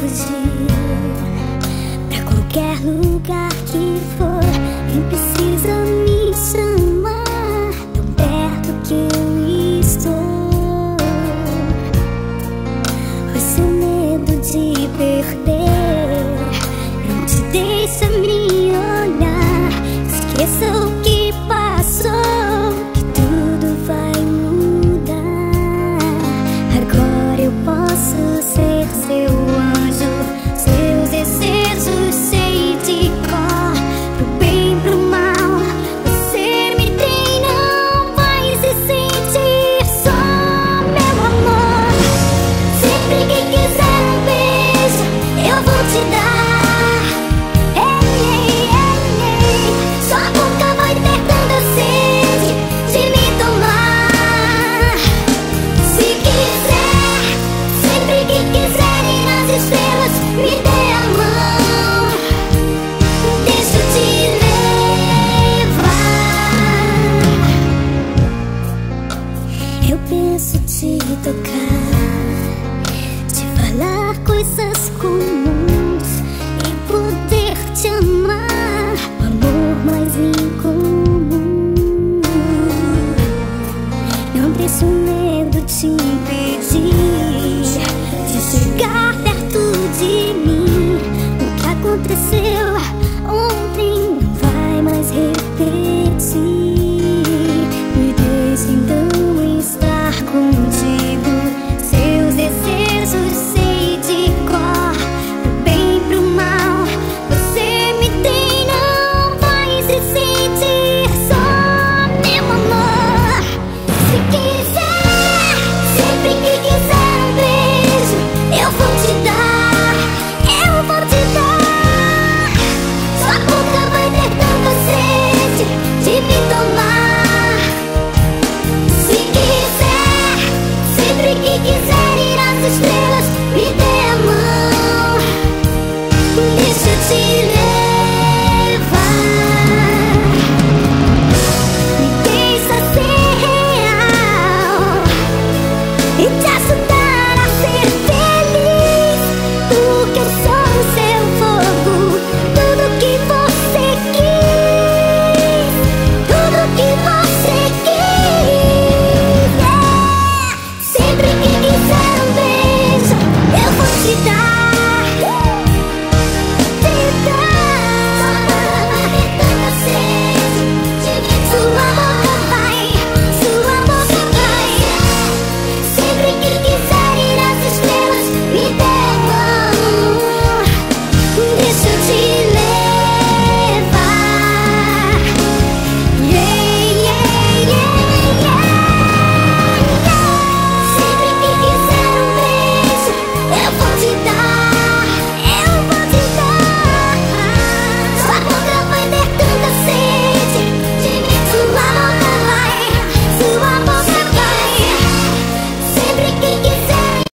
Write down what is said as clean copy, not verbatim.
fugir pra qualquer lugar que for. Nem precisa me chamar, tão perto que eu estou. O seu medo de perder não te deixa me olhar. Esqueça o que passou, que tudo vai mudar. Agora eu posso ser seu anjo, seus desejos sei de cor. Pro bem, pro mal, você me tem, não vai se sentir só, meu amor. Sempre que quiser um beijo, eu vou te dar. Sua boca vai ter tanta sede de me tomar. Se quiser, sempre que quiser ir nas estrelas, me dê a mão, deixa eu te levar. Eu penso te tocar.